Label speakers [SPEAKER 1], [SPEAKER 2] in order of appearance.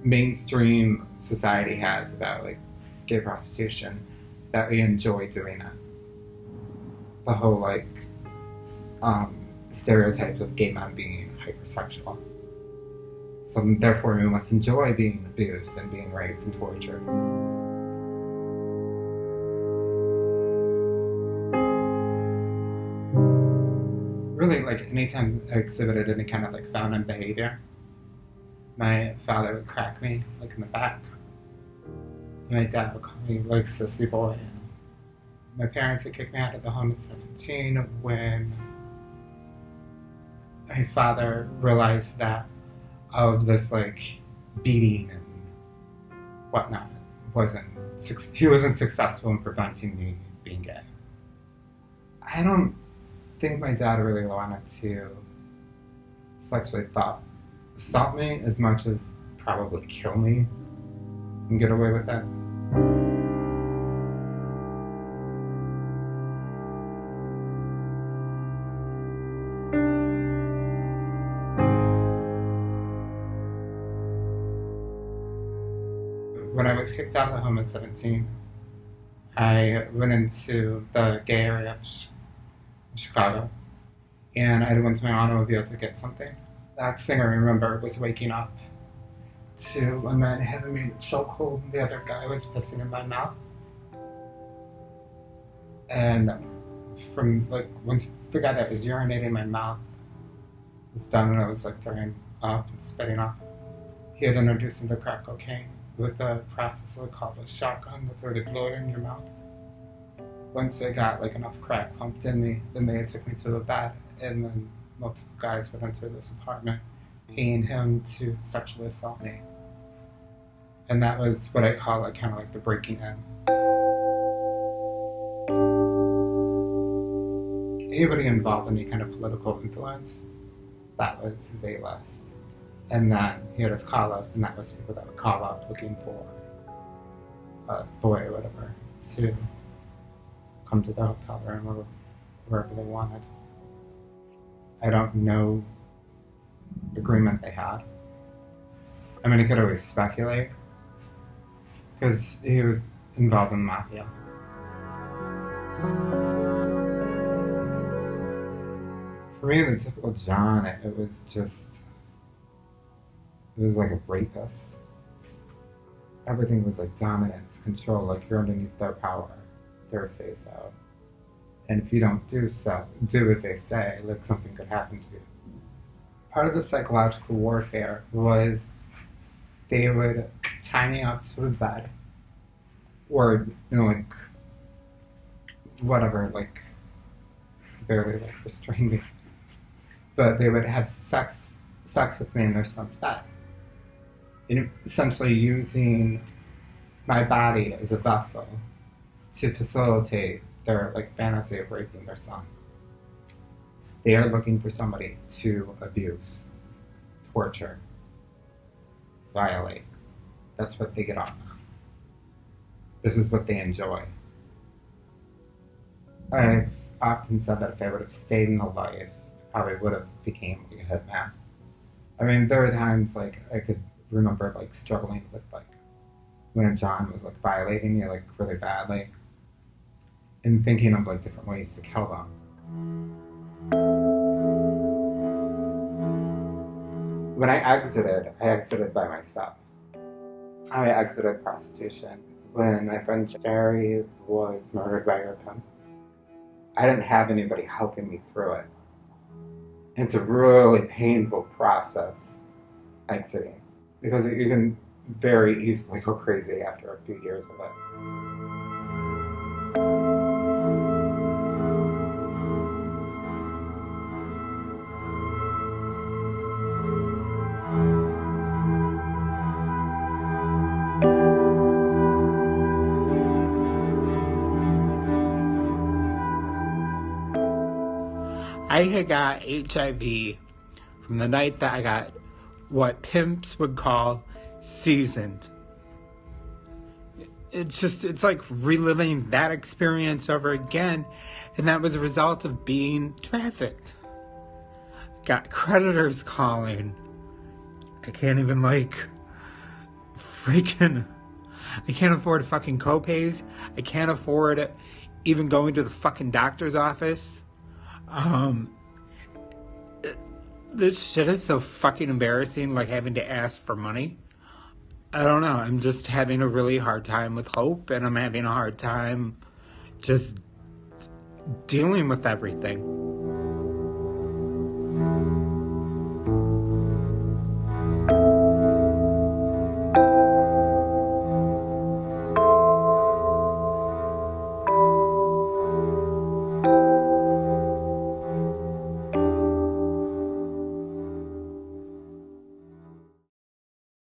[SPEAKER 1] mainstream society has about like gay prostitution, that we enjoy doing it. The whole like stereotypes of gay men being hypersexual. So therefore we must enjoy being abused and being raped and tortured. Really, like anytime I exhibited any kind of like feminine behavior, my father would crack me like in the back. My dad would call me like sissy boy. And my parents would kick me out of the home at 17 when my father realized that of this like beating and whatnot he wasn't successful in preventing me being gay. I don't think my dad really wanted to sexually assault me as much as probably kill me and get away with that. When I was kicked out of the home at 17, I went into the gay area of Chicago, and I went to my automobile to get something. The next thing I remember was waking up to a man having me in the chokehold, and the other guy was pissing in my mouth. And from like once the guy that was urinating in my mouth was done, and I was like throwing up and spitting up, he had introduced me to crack cocaine with a process they call a shotgun that's already blown in your mouth. Once I got like enough crack pumped in me, then they took me to the bed, and then multiple guys would enter this apartment, paying him to sexually assault me. And that was what I call like kind of like the breaking in. Anybody involved in any kind of political influence, that was his A-list. And then he had his call-outs, and that was people that would call out looking for a boy or whatever to come to the hotel room or wherever they wanted. I don't know the agreement they had. I mean, I could always speculate, because he was involved in the mafia. For me, the typical John, it was like a rapist. Everything was like dominance, control, like you're underneath their power, their say so. And if you don't do as they say, like something could happen to you. Part of the psychological warfare was they would tie me up to a bed, or, like, whatever, like, barely, like, restrain me. But they would have sex with me in their son's bed. And essentially using my body as a vessel to facilitate their like fantasy of raping their son. They are looking for somebody to abuse, torture, violate. That's what they get off on. This is what they enjoy. I've often said that if I would have stayed in the life, I probably would have became like a hitman. I mean, there were times like I could remember like struggling with like when John was like violating me like really badly, and thinking of like different ways to kill them. When I exited by myself. I exited prostitution when my friend Jerry was murdered by her pimp. I didn't have anybody helping me through it. It's a really painful process exiting, because you can very easily go crazy after a few years of it.
[SPEAKER 2] I had got HIV from the night that I got what pimps would call seasoned. It's like reliving that experience over again, and that was a result of being trafficked. Got creditors calling. I can't even freaking, I can't afford fucking copays. I can't afford even going to the fucking doctor's office. This shit is so fucking embarrassing, like having to ask for money. I don't know. I'm just having a really hard time with hope, and I'm having a hard time just dealing with everything.